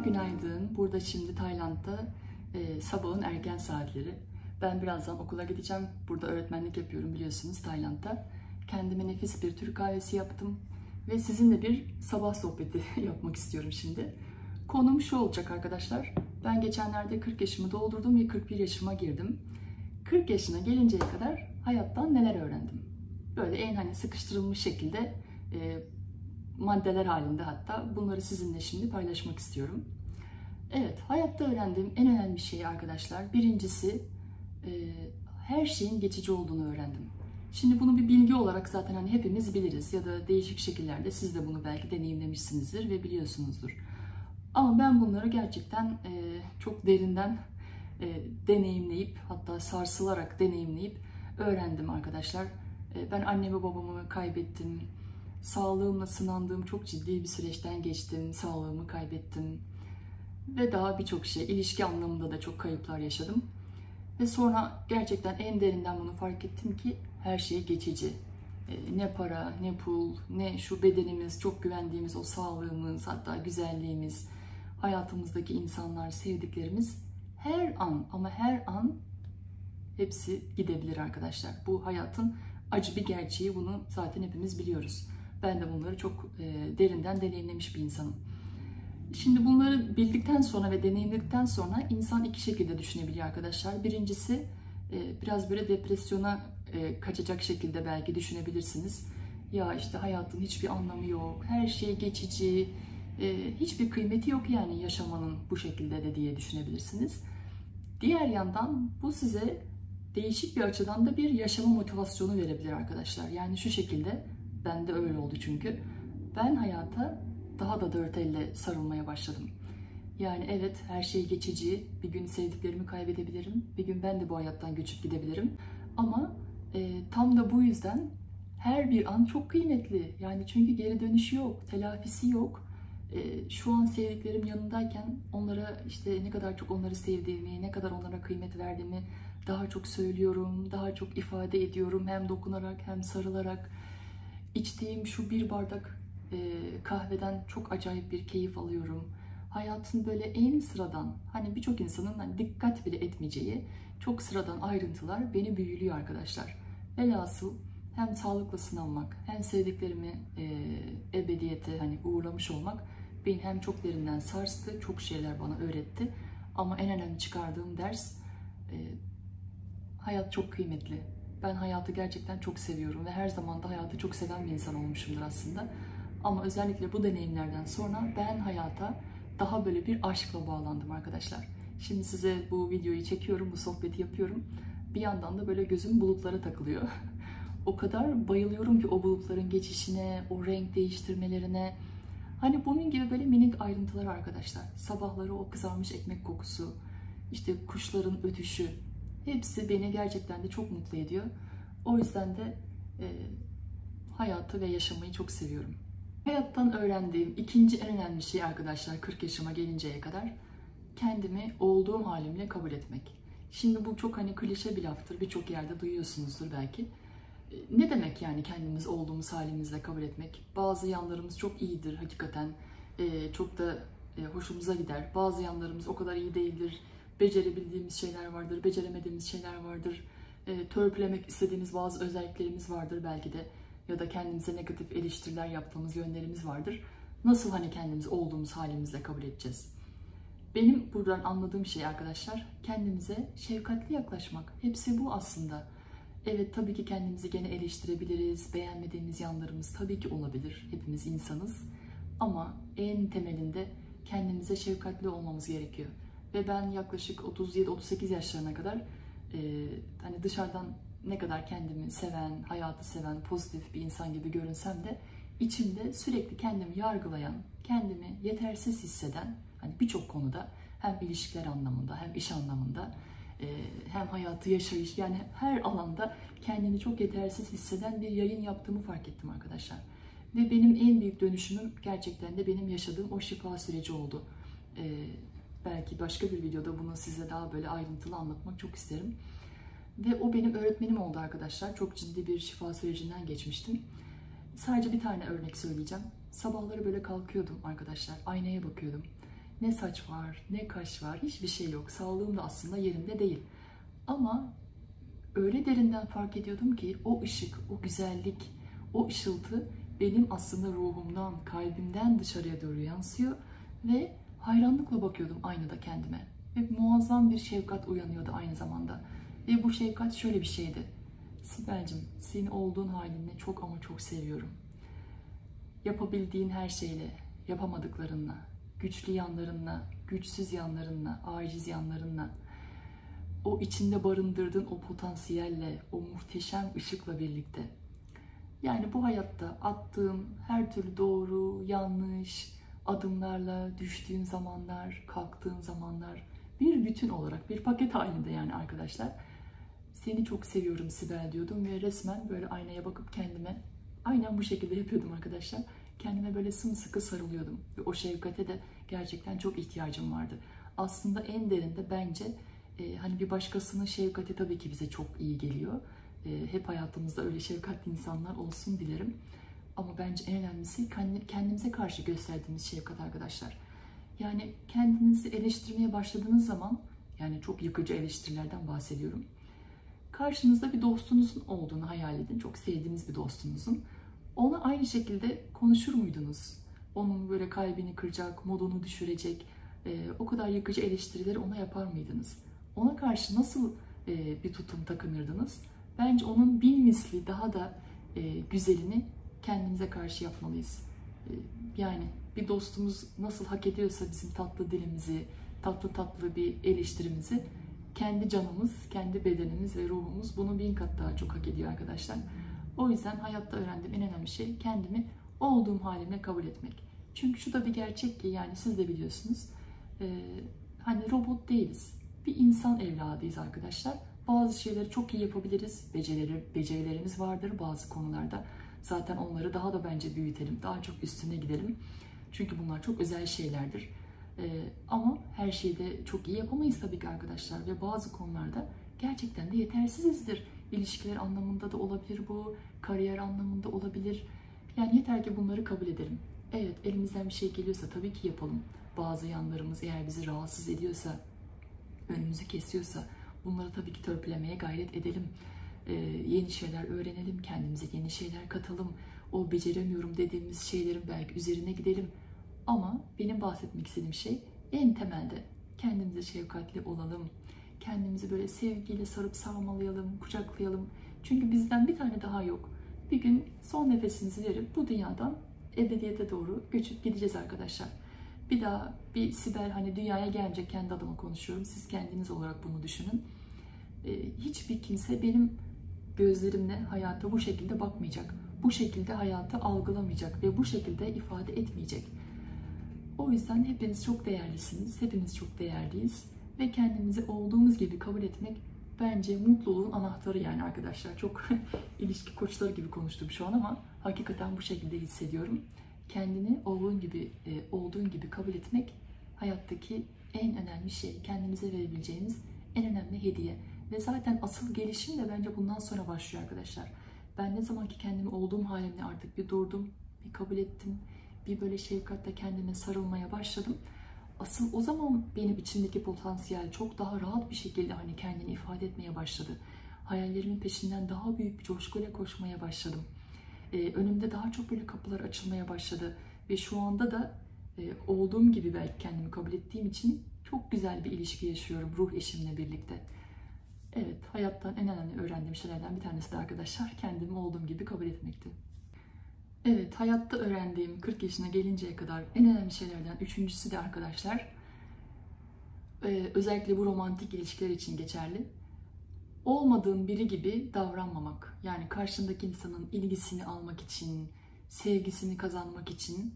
günaydın. Burada şimdi Tayland'da sabahın erken saatleri. Ben birazdan okula gideceğim. Burada öğretmenlik yapıyorum biliyorsunuz Tayland'da. Kendime nefis bir Türk kahvesi yaptım. Ve sizinle bir sabah sohbeti yapmak istiyorum şimdi. Konum şu olacak arkadaşlar. Ben geçenlerde 40 yaşımı doldurdum ve 41 yaşıma girdim. 40 yaşına gelinceye kadar hayattan neler öğrendim? Böyle en sıkıştırılmış şekilde maddeler halinde hatta bunları sizinle şimdi paylaşmak istiyorum. Evet, hayatta öğrendiğim en önemli şey arkadaşlar, birincisi her şeyin geçici olduğunu öğrendim. Şimdi bunu bir bilgi olarak zaten hepimiz biliriz ya da değişik şekillerde siz de bunu belki deneyimlemişsinizdir ve biliyorsunuzdur. Ama ben bunları gerçekten çok derinden deneyimleyip, hatta sarsılarak deneyimleyip öğrendim arkadaşlar. Ben annemi babamı kaybettim. Sağlığımla sınandığım çok ciddi bir süreçten geçtim. Sağlığımı kaybettim. Ve daha birçok şey, ilişki anlamında da çok kayıplar yaşadım. Ve sonra gerçekten en derinden bunu fark ettim ki her şey geçici. Ne para, ne pul, ne şu bedenimiz, çok güvendiğimiz o sağlığımız, hatta güzelliğimiz, hayatımızdaki insanlar, sevdiklerimiz her an ama her an hepsi gidebilir arkadaşlar. Bu hayatın acı bir gerçeği, bunu zaten hepimiz biliyoruz. Ben de bunları çok derinden deneyimlemiş bir insanım. Şimdi bunları bildikten sonra ve deneyimledikten sonra insan iki şekilde düşünebiliyor arkadaşlar. Birincisi biraz böyle depresyona kaçacak şekilde belki düşünebilirsiniz. Ya işte hayatın hiçbir anlamı yok, her şey geçici, hiçbir kıymeti yok yani yaşamanın bu şekilde de diye düşünebilirsiniz. Diğer yandan bu size değişik bir açıdan da bir yaşama motivasyonu verebilir arkadaşlar. Yani şu şekilde, bende öyle oldu çünkü. Ben hayata daha da dört elle sarılmaya başladım. Yani evet, her şey geçici. Bir gün sevdiklerimi kaybedebilirim. Bir gün ben de bu hayattan göçüp gidebilirim. Ama tam da bu yüzden her bir an çok kıymetli. Yani çünkü geri dönüşü yok, telafisi yok. Şu an sevdiklerim yanındayken onlara işte ne kadar çok onları sevdiğimi, ne kadar onlara kıymet verdiğimi daha çok söylüyorum, daha çok ifade ediyorum. Hem dokunarak hem sarılarak. İçtiğim şu bir bardak kahveden çok acayip bir keyif alıyorum. Hayatın böyle en sıradan, birçok insanın dikkat bile etmeyeceği çok sıradan ayrıntılar beni büyülüyor arkadaşlar. Velhasıl hem sağlıkla sınanmak, hem sevdiklerimi ebediyete uğurlamış olmak beni hem çok derinden sarstı, çok şeyler bana öğretti. Ama en önemli çıkardığım ders, hayat çok kıymetli. Ben hayatı gerçekten çok seviyorum ve her zaman da hayatı çok seven bir insan olmuşumdur aslında. Ama özellikle bu deneyimlerden sonra ben hayata daha böyle bir aşkla bağlandım arkadaşlar. Şimdi size bu videoyu çekiyorum, bu sohbeti yapıyorum. Bir yandan da böyle gözüm bulutlara takılıyor. O kadar bayılıyorum ki o bulutların geçişine, o renk değiştirmelerine. Bunun gibi böyle minik ayrıntılar arkadaşlar. Sabahları o kızarmış ekmek kokusu, işte kuşların ötüşü. Hepsi beni gerçekten de çok mutlu ediyor. O yüzden de hayatı ve yaşamayı çok seviyorum. Hayattan öğrendiğim ikinci en önemli şey arkadaşlar, 40 yaşıma gelinceye kadar kendimi olduğum halimle kabul etmek. Şimdi bu çok klişe bir laftır. Birçok yerde duyuyorsunuzdur belki. Ne demek yani kendimiz olduğumuz halimizle kabul etmek? Bazı yanlarımız çok iyidir hakikaten. Çok da hoşumuza gider. Bazı yanlarımız o kadar iyi değildir. Becerebildiğimiz şeyler vardır, beceremediğimiz şeyler vardır. Törpülemek istediğimiz bazı özelliklerimiz vardır belki de. Ya da kendimize negatif eleştiriler yaptığımız yönlerimiz vardır. Nasıl kendimiz olduğumuz halimizle kabul edeceğiz? Benim buradan anladığım şey arkadaşlar, kendimize şefkatli yaklaşmak. Hepsi bu aslında. Evet, tabii ki kendimizi gene eleştirebiliriz. Beğenmediğimiz yanlarımız tabii ki olabilir. Hepimiz insanız. Ama en temelinde kendimize şefkatli olmamız gerekiyor. Ve ben yaklaşık 37-38 yaşlarına kadar dışarıdan ne kadar kendimi seven, hayatı seven, pozitif bir insan gibi görünsem de içimde sürekli kendimi yargılayan, kendimi yetersiz hisseden, birçok konuda hem ilişkiler anlamında hem iş anlamında hem hayatı yaşayış, yani her alanda kendini çok yetersiz hisseden bir yayın yaptığımı fark ettim arkadaşlar. Ve benim en büyük dönüşümüm gerçekten de benim yaşadığım o şifa süreci oldu. Belki başka bir videoda bunu size daha böyle ayrıntılı anlatmak çok isterim. Ve o benim öğretmenim oldu arkadaşlar. Çok ciddi bir şifa sürecinden geçmiştim. Sadece bir tane örnek söyleyeceğim. Sabahları böyle kalkıyordum arkadaşlar. Aynaya bakıyordum. Ne saç var, ne kaş var, hiçbir şey yok. Sağlığım da aslında yerinde değil. Ama öyle derinden fark ediyordum ki o ışık, o güzellik, o ışıltı benim aslında ruhumdan, kalbimden dışarıya doğru yansıyor ve hayranlıkla bakıyordum aynada kendime. Ve muazzam bir şefkat uyanıyordu aynı zamanda. Ve bu şefkat şöyle bir şeydi. Sibel'cim, seni olduğun halinle çok ama çok seviyorum. Yapabildiğin her şeyle, yapamadıklarınla, güçlü yanlarınla, güçsüz yanlarınla, aciz yanlarınla, o içinde barındırdığın o potansiyelle, o muhteşem ışıkla birlikte. Yani bu hayatta attığın her türlü doğru, yanlış adımlarla düştüğün zamanlar, kalktığın zamanlar bir bütün olarak, bir paket halinde yani arkadaşlar. Seni çok seviyorum Sibel diyordum ve resmen böyle aynaya bakıp kendime, aynen bu şekilde yapıyordum arkadaşlar. Kendime böyle sımsıkı sarılıyordum ve o şefkate de gerçekten çok ihtiyacım vardı. Aslında en derinde bence hani bir başkasının şefkati tabii ki bize çok iyi geliyor. Hep hayatımızda öyle şefkatli insanlar olsun dilerim. Ama bence en önemlisi kendimize karşı gösterdiğimiz şefkat arkadaşlar. Yani kendinizi eleştirmeye başladığınız zaman, yani çok yıkıcı eleştirilerden bahsediyorum. Karşınızda bir dostunuzun olduğunu hayal edin. Çok sevdiğiniz bir dostunuzun. Ona aynı şekilde konuşur muydunuz? Onun böyle kalbini kıracak, modunu düşürecek, o kadar yıkıcı eleştirileri ona yapar mıydınız? Ona karşı nasıl bir tutum takınırdınız? Bence onun bin misli daha da güzelini kendimize karşı yapmalıyız. Yani bir dostumuz nasıl hak ediyorsa bizim tatlı dilimizi, tatlı tatlı bir eleştirimizi, kendi canımız, kendi bedenimiz ve ruhumuz bunu 1000 kat daha çok hak ediyor arkadaşlar. O yüzden hayatta öğrendiğim en önemli şey kendimi olduğum halimle kabul etmek. Çünkü şu da bir gerçek ki, yani siz de biliyorsunuz, hani robot değiliz. Bir insan evladıyız arkadaşlar. Bazı şeyleri çok iyi yapabiliriz. Becerilerimiz vardır bazı konularda. Zaten onları daha da bence büyütelim. Daha çok üstüne gidelim. Çünkü bunlar çok özel şeylerdir. Ama her şeyi de çok iyi yapamayız tabii ki arkadaşlar. Ve bazı konularda gerçekten de yetersizizdir. İlişkiler anlamında da olabilir bu. Kariyer anlamında olabilir. Yani yeter ki bunları kabul edelim. Evet, elimizden bir şey geliyorsa tabii ki yapalım. Bazı yanlarımız eğer bizi rahatsız ediyorsa, önümüzü kesiyorsa bunları tabii ki törpülemeye gayret edelim. Yeni şeyler öğrenelim, kendimize yeni şeyler katalım. O beceremiyorum dediğimiz şeylerin belki üzerine gidelim. Ama benim bahsetmek istediğim şey en temelde kendimize şefkatli olalım. Kendimizi böyle sevgiyle sarıp sarmalayalım, kucaklayalım. Çünkü bizden bir tane daha yok. Bir gün son nefesimizi verip bu dünyadan ebediyete doğru göçüp gideceğiz arkadaşlar. Bir daha bir Sibel hani dünyaya gelince, kendi adıma konuşuyorum. Siz kendiniz olarak bunu düşünün. Hiçbir kimse benim gözlerimle hayata bu şekilde bakmayacak. Bu şekilde hayatı algılamayacak ve bu şekilde ifade etmeyecek. O yüzden hepiniz çok değerlisiniz. Hepimiz çok değerliyiz. Ve kendimizi olduğumuz gibi kabul etmek bence mutluluğun anahtarı yani arkadaşlar. Çok ilişki koçları gibi konuştum şu an ama hakikaten bu şekilde hissediyorum. Kendini olduğun gibi kabul etmek hayattaki en önemli şey. Kendimize verebileceğimiz en önemli hediye. Ve zaten asıl gelişim de bence bundan sonra başlıyor arkadaşlar. Ben ne zaman ki kendimi olduğum halimle artık bir durdum, bir kabul ettim, bir böyle şefkatle kendime sarılmaya başladım. Asıl o zaman benim içimdeki potansiyel çok daha rahat bir şekilde hani kendini ifade etmeye başladı. Hayallerimin peşinden daha büyük bir coşkuyla koşmaya başladım. Önümde daha çok böyle kapılar açılmaya başladı. Ve şu anda da olduğum gibi belki kendimi kabul ettiğim için çok güzel bir ilişki yaşıyorum ruh eşimle birlikte. Evet, hayattan en önemli öğrendiğim şeylerden bir tanesi de arkadaşlar kendimi olduğum gibi kabul etmekti. Evet, hayatta öğrendiğim 40 yaşına gelinceye kadar en önemli şeylerden üçüncüsü de arkadaşlar, özellikle bu romantik ilişkiler için geçerli. Olmadığın biri gibi davranmamak. Yani karşındaki insanın ilgisini almak için, sevgisini kazanmak için,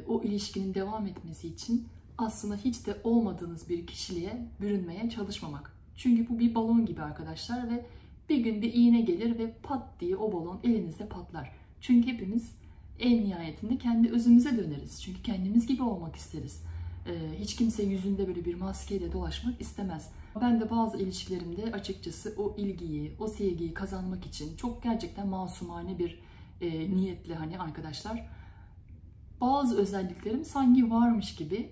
o ilişkinin devam etmesi için aslında hiç de olmadığınız bir kişiliğe bürünmeye çalışmamak. Çünkü bu bir balon gibi arkadaşlar ve bir gün bir iğne gelir ve pat diye o balon elinizde patlar. Çünkü hepimiz en nihayetinde kendi özümüze döneriz. Çünkü kendimiz gibi olmak isteriz. Hiç kimse yüzünde böyle bir maskeyle dolaşmak istemez. Ben de bazı ilişkilerimde açıkçası o ilgiyi, o sevgiyi kazanmak için çok gerçekten masumane bir niyetle hani arkadaşlar bazı özelliklerim sanki varmış gibi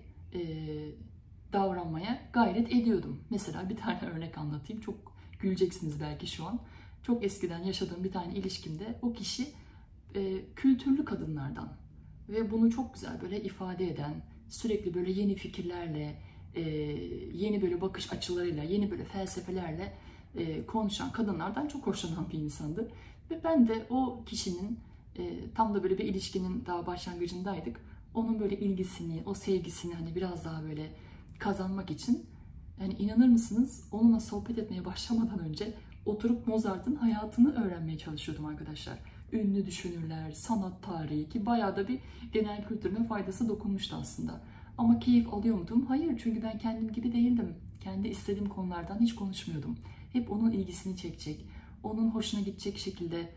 davranmaya gayret ediyordum. Mesela bir tane örnek anlatayım. Çok güleceksiniz belki şu an. Çok eskiden yaşadığım bir tane ilişkimde o kişi kültürlü kadınlardan ve bunu çok güzel böyle ifade eden, sürekli böyle yeni fikirlerle, yeni böyle bakış açılarıyla, yeni böyle felsefelerle konuşan kadınlardan çok hoşlanan bir insandı. Ve ben de o kişinin tam da böyle bir ilişkinin daha başlangıcındaydık. Onun böyle ilgisini, o sevgisini hani biraz daha böyle kazanmak için, yani inanır mısınız, onunla sohbet etmeye başlamadan önce oturup Mozart'ın hayatını öğrenmeye çalışıyordum arkadaşlar. Ünlü düşünürler, sanat tarihi, ki bayağı da bir genel kültürüme faydası dokunmuştu aslında. Ama keyif alıyor muydum? Hayır, çünkü ben kendim gibi değildim. Kendi istediğim konulardan hiç konuşmuyordum. Hep onun ilgisini çekecek, onun hoşuna gidecek şekilde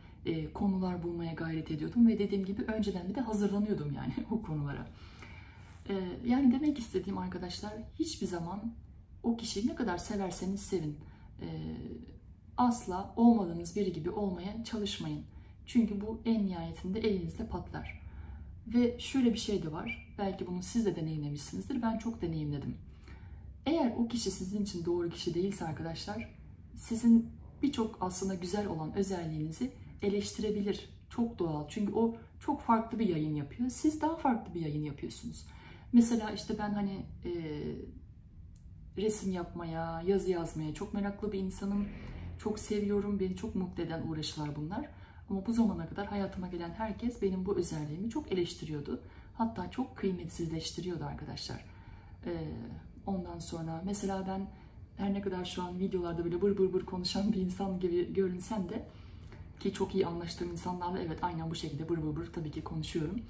konular bulmaya gayret ediyordum. Ve dediğim gibi önceden bir de hazırlanıyordum yani o konulara. Yani demek istediğim arkadaşlar, hiçbir zaman o kişiyi ne kadar severseniz sevin, asla olmadığınız biri gibi olmaya çalışmayın. Çünkü bu en nihayetinde elinizde patlar. Ve şöyle bir şey de var, belki bunu siz de deneyimlemişsinizdir, ben çok deneyimledim. Eğer o kişi sizin için doğru kişi değilse arkadaşlar, sizin birçok aslında güzel olan özelliğinizi eleştirebilir. Çok doğal, çünkü o çok farklı bir yayın yapıyor, siz daha farklı bir yayın yapıyorsunuz. Mesela işte ben hani resim yapmaya, yazı yazmaya çok meraklı bir insanım. Çok seviyorum, beni çok mutlu eden uğraşılar bunlar. Ama bu zamana kadar hayatıma gelen herkes benim bu özelliğimi çok eleştiriyordu. Hatta çok kıymetsizleştiriyordu arkadaşlar. Ondan sonra mesela ben her ne kadar şu an videolarda böyle bır bır bır konuşan bir insan gibi görünsem de, ki çok iyi anlaştığım insanlarla evet aynen bu şekilde bır bır bır tabii ki konuşuyorum.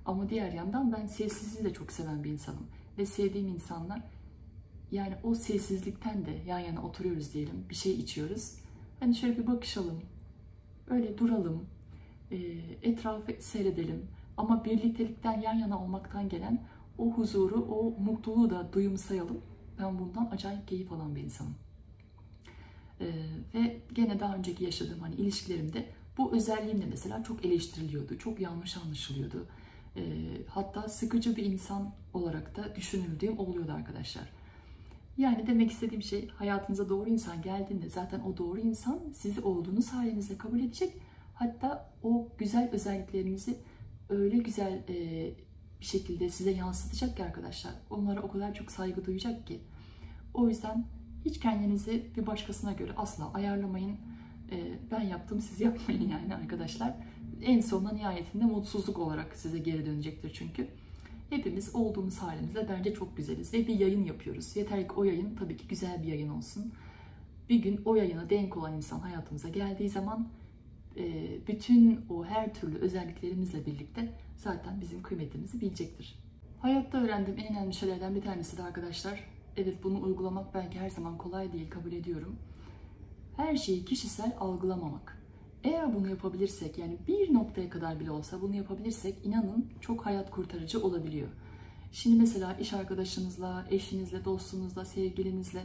Ama diğer yandan ben sessizliği de çok seven bir insanım. Ve sevdiğim insanlar, yani o sessizlikten de yan yana oturuyoruz diyelim, bir şey içiyoruz. Hani şöyle bir bakışalım, öyle duralım, etrafı seyredelim. Ama birliktelikten, yan yana olmaktan gelen o huzuru, o mutluluğu da duyumsayalım. Ben bundan acayip keyif alan bir insanım. Ve gene daha önceki yaşadığım hani ilişkilerimde bu özelliğimle mesela çok eleştiriliyordu, çok yanlış anlaşılıyordu. Hatta sıkıcı bir insan olarak da düşünüldüğüm oluyordu arkadaşlar. Yani demek istediğim şey, hayatınıza doğru insan geldiğinde zaten o doğru insan sizi olduğunuz halinizde kabul edecek. Hatta o güzel özelliklerinizi öyle güzel bir şekilde size yansıtacak ki arkadaşlar. Onlara o kadar çok saygı duyacak ki. O yüzden hiç kendinizi bir başkasına göre asla ayarlamayın. Ben yaptım, siz yapmayın yani arkadaşlar. En sonunda nihayetinde mutsuzluk olarak size geri dönecektir çünkü. Hepimiz olduğumuz halimizde bence çok güzeliz ve bir yayın yapıyoruz. Yeter ki o yayın tabii ki güzel bir yayın olsun. Bir gün o yayına denk olan insan hayatımıza geldiği zaman bütün o her türlü özelliklerimizle birlikte zaten bizim kıymetimizi bilecektir. Hayatta öğrendiğim en önemli şeylerden bir tanesi de arkadaşlar, evet bunu uygulamak belki her zaman kolay değil, kabul ediyorum. Her şeyi kişisel algılamamak. Eğer bunu yapabilirsek, yani bir noktaya kadar bile olsa bunu yapabilirsek, inanın çok hayat kurtarıcı olabiliyor. Şimdi mesela iş arkadaşınızla, eşinizle, dostunuzla, sevgilinizle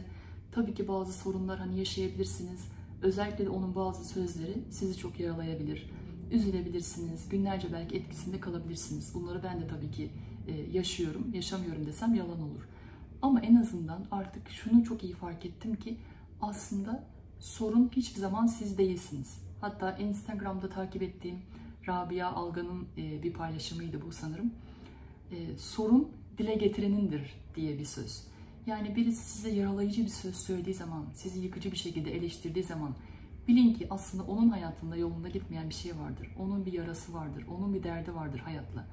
tabii ki bazı sorunlar hani yaşayabilirsiniz. Özellikle de onun bazı sözleri sizi çok yaralayabilir. Üzülebilirsiniz, günlerce belki etkisinde kalabilirsiniz. Bunları ben de tabii ki yaşıyorum, yaşamıyorum desem yalan olur. Ama en azından artık şunu çok iyi fark ettim ki aslında sorun hiçbir zaman siz değilsiniz. Hatta Instagram'da takip ettiğim Rabia Algan'ın bir paylaşımıydı bu sanırım. Sorun dile getirenindir diye bir söz. Yani birisi size yaralayıcı bir söz söylediği zaman, sizi yıkıcı bir şekilde eleştirdiği zaman bilin ki aslında onun hayatında yolunda gitmeyen bir şey vardır. Onun bir yarası vardır, onun bir derdi vardır hayatla.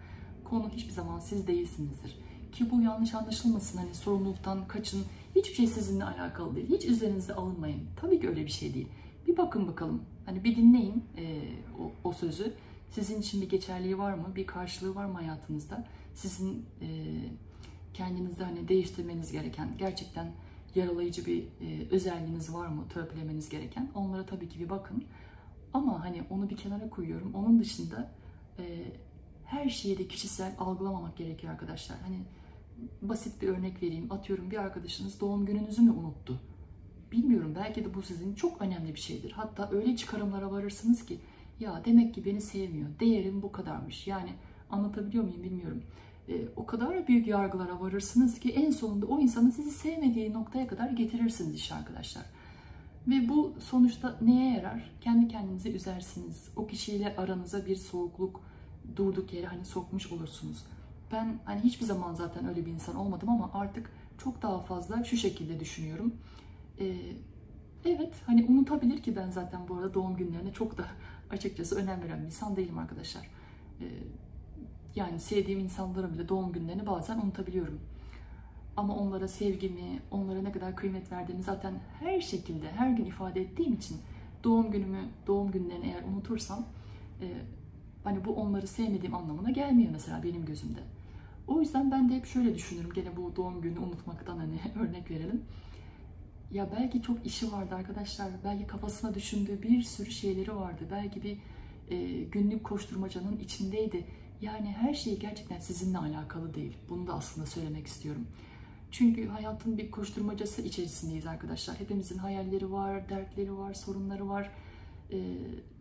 Konu hiçbir zaman siz değilsinizdir. Ki bu yanlış anlaşılmasın, hani sorumluluktan kaçın, hiçbir şey sizinle alakalı değil, hiç üzerinize alınmayın. Tabii ki öyle bir şey değil. Bir bakın bakalım, hani bir dinleyin o sözü. Sizin için bir geçerliği var mı, bir karşılığı var mı hayatınızda? Sizin kendinizde hani değiştirmeniz gereken, gerçekten yaralayıcı bir özelliğiniz var mı, törpülemeniz gereken? Onlara tabii ki bir bakın. Ama hani onu bir kenara koyuyorum. Onun dışında her şeyi de kişisel algılamamak gerekiyor arkadaşlar. Hani basit bir örnek vereyim. Atıyorum, bir arkadaşınız doğum gününüzü mü unuttu? Bilmiyorum, belki de bu sizin çok önemli bir şeydir. Hatta öyle çıkarımlara varırsınız ki ya demek ki beni sevmiyor, değerim bu kadarmış. Yani anlatabiliyor muyum bilmiyorum. O kadar büyük yargılara varırsınız ki en sonunda o insanın sizi sevmediği noktaya kadar getirirsiniz işte arkadaşlar. Ve bu sonuçta neye yarar? Kendi kendinizi üzersiniz. O kişiyle aranıza bir soğukluk durduk yere hani sokmuş olursunuz. Ben hani hiçbir zaman zaten öyle bir insan olmadım ama artık çok daha fazla şu şekilde düşünüyorum. Evet hani unutabilir ki ben zaten bu arada doğum günlerine çok da açıkçası önem veren bir insan değilim arkadaşlar. Yani sevdiğim insanların bile doğum günlerini bazen unutabiliyorum. Ama onlara sevgimi, onlara ne kadar kıymet verdiğimi zaten her şekilde, her gün ifade ettiğim için doğum günlerini eğer unutursam hani bu onları sevmediğim anlamına gelmiyor mesela benim gözümde. O yüzden ben de hep şöyle düşünürüm, gene bu doğum günü unutmaktan hani örnek verelim. Ya belki çok işi vardı arkadaşlar, belki kafasına düşündüğü bir sürü şeyleri vardı, belki bir günlük koşturmacanın içindeydi. Yani her şey gerçekten sizinle alakalı değil. Bunu da aslında söylemek istiyorum. Çünkü hayatın bir koşturmacası içerisindeyiz arkadaşlar. Hepimizin hayalleri var, dertleri var, sorunları var.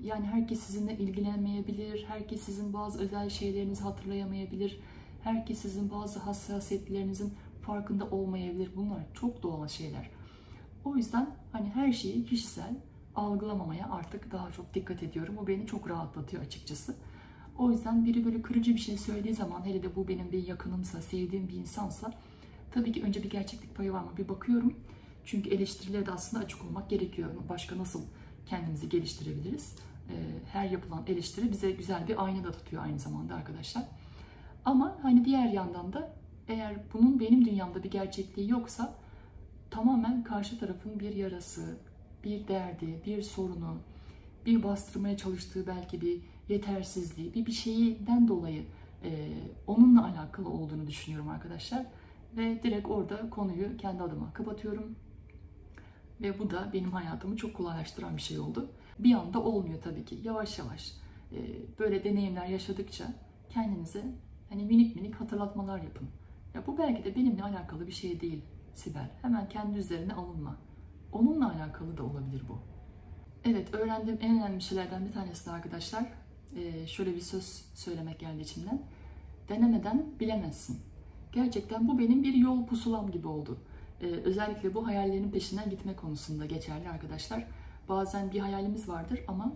Yani herkes sizinle ilgilenmeyebilir, herkes sizin bazı özel şeylerinizi hatırlayamayabilir, herkes sizin bazı hassasiyetlerinizin farkında olmayabilir. Bunlar çok doğal şeyler. O yüzden hani her şeyi kişisel algılamamaya artık daha çok dikkat ediyorum. O beni çok rahatlatıyor açıkçası. O yüzden biri böyle kırıcı bir şey söylediği zaman, hele de bu benim bir yakınımsa, sevdiğim bir insansa, tabii ki önce bir gerçeklik payı var mı bir bakıyorum. Çünkü eleştirilere de aslında açık olmak gerekiyor. Başka nasıl kendimizi geliştirebiliriz? Her yapılan eleştiri bize güzel bir ayna da tutuyor aynı zamanda arkadaşlar. Ama hani diğer yandan da eğer bunun benim dünyamda bir gerçekliği yoksa, tamamen karşı tarafın bir yarası, bir derdi, bir sorunu, bir bastırmaya çalıştığı belki bir yetersizliği, bir şeyden dolayı onunla alakalı olduğunu düşünüyorum arkadaşlar. Ve direkt orada konuyu kendi adıma kapatıyorum. Ve bu da benim hayatımı çok kolaylaştıran bir şey oldu. Bir anda olmuyor tabii ki. Yavaş yavaş böyle deneyimler yaşadıkça kendinize hani minik minik hatırlatmalar yapın. Ya bu belki de benimle alakalı bir şey değil Sibel. Hemen kendi üzerine alınma. Onunla alakalı da olabilir bu. Evet, öğrendiğim en önemli şeylerden bir tanesi de arkadaşlar, şöyle bir söz söylemek geldi içimden. Denemeden bilemezsin. Gerçekten bu benim bir yol pusulam gibi oldu. Özellikle bu hayallerin peşinden gitme konusunda geçerli arkadaşlar. Bazen bir hayalimiz vardır ama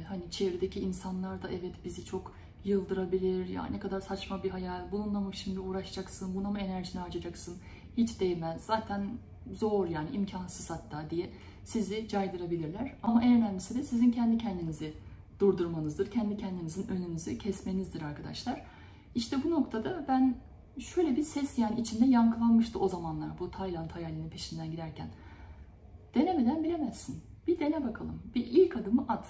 hani çevredeki insanlar da evet bizi çok yıldırabilir. Ya ne kadar saçma bir hayal, bununla mı şimdi uğraşacaksın, buna mı enerjini harcayacaksın, hiç değmez, zaten zor yani imkansız hatta diye sizi caydırabilirler. Ama en önemlisi de sizin kendi kendinizi durdurmanızdır. Kendi kendinizin önünüzü kesmenizdir arkadaşlar. İşte bu noktada ben şöyle bir ses yani içimde yankılanmıştı o zamanlar bu Tayland hayalinin peşinden giderken. Denemeden bilemezsin. Bir dene bakalım. Bir ilk adımı at.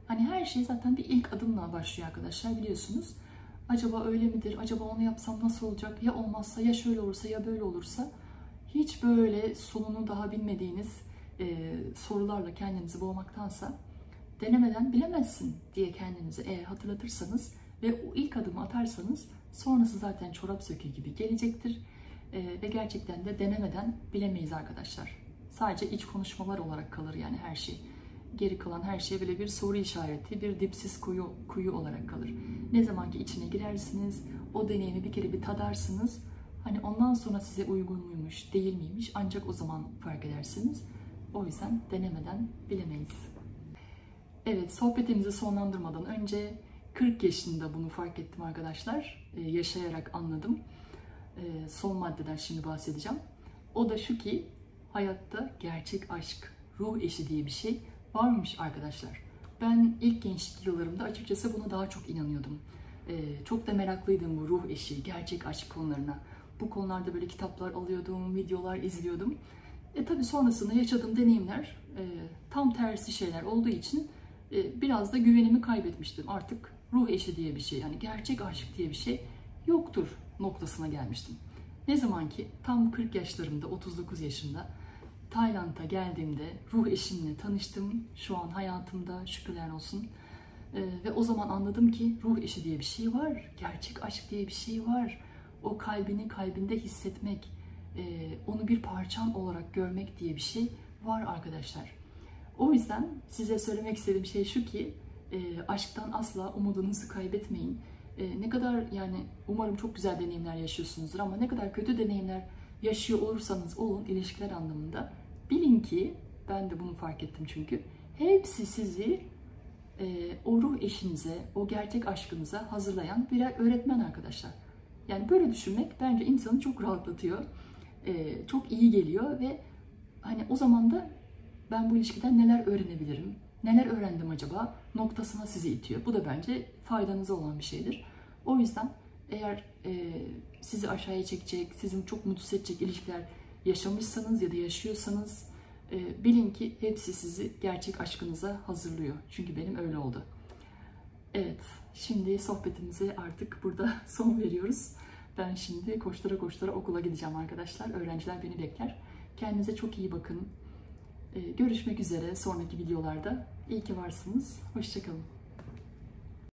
Hani her şey zaten bir ilk adımla başlıyor arkadaşlar, biliyorsunuz. Acaba öyle midir? Acaba onu yapsam nasıl olacak? Ya olmazsa, ya şöyle olursa, ya böyle olursa. Hiç böyle sonunu daha bilmediğiniz sorularla kendinizi boğmaktansa denemeden bilemezsin diye kendinizi eğer hatırlatırsanız ve o ilk adımı atarsanız sonrası zaten çorap söküğü gibi gelecektir. Ve gerçekten de denemeden bilemeyiz arkadaşlar. Sadece iç konuşmalar olarak kalır yani her şey. Geri kalan her şey böyle bir soru işareti, bir dipsiz kuyu olarak kalır. Ne zaman ki içine girersiniz, o deneyimi bir kere bir tadarsınız. Hani ondan sonra size uygun muymuş, değil miymiş ancak o zaman fark edersiniz. O yüzden denemeden bilemeyiz. Evet, sohbetimizi sonlandırmadan önce 40 yaşında bunu fark ettim arkadaşlar. Yaşayarak anladım. Son maddeden şimdi bahsedeceğim. O da şu ki, hayatta gerçek aşk, ruh eşi diye bir şey varmış arkadaşlar. Ben ilk gençlik yıllarımda açıkçası buna daha çok inanıyordum. Çok da meraklıydım bu ruh eşi, gerçek aşk konularına. Bu konularda böyle kitaplar alıyordum, videolar izliyordum. Tabii sonrasında yaşadığım deneyimler tam tersi şeyler olduğu için biraz da güvenimi kaybetmiştim. Artık ruh eşi diye bir şey, yani gerçek aşk diye bir şey yoktur noktasına gelmiştim. Ne zaman ki tam 40 yaşlarımda, 39 yaşında Tayland'a geldiğimde ruh eşimle tanıştım. Şu an hayatımda, şükürler olsun. Ve o zaman anladım ki ruh eşi diye bir şey var. Gerçek aşk diye bir şey var. O kalbini kalbinde hissetmek, onu bir parçan olarak görmek diye bir şey var arkadaşlar. O yüzden size söylemek istediğim şey şu ki, aşktan asla umudunuzu kaybetmeyin. Ne kadar yani umarım çok güzel deneyimler yaşıyorsunuzdur ama ne kadar kötü deneyimler yaşıyor olursanız olun ilişkiler anlamında bilin ki ben de bunu fark ettim çünkü hepsi sizi o ruh eşinize, o gerçek aşkınıza hazırlayan birer öğretmen arkadaşlar. Yani böyle düşünmek bence insanı çok rahatlatıyor, çok iyi geliyor ve hani o zaman da ben bu ilişkiden neler öğrenebilirim, neler öğrendim acaba noktasına sizi itiyor. Bu da bence faydanıza olan bir şeydir. O yüzden eğer sizi aşağıya çekecek, sizin çok mutsuz edecek ilişkiler yaşamışsanız ya da yaşıyorsanız bilin ki hepsi sizi gerçek aşkınıza hazırlıyor. Çünkü benim öyle oldu. Evet, şimdi sohbetimize artık burada son veriyoruz. Ben şimdi koştura koştura okula gideceğim arkadaşlar. Öğrenciler beni bekler. Kendinize çok iyi bakın. Görüşmek üzere sonraki videolarda. İyi ki varsınız. Hoşça kalın.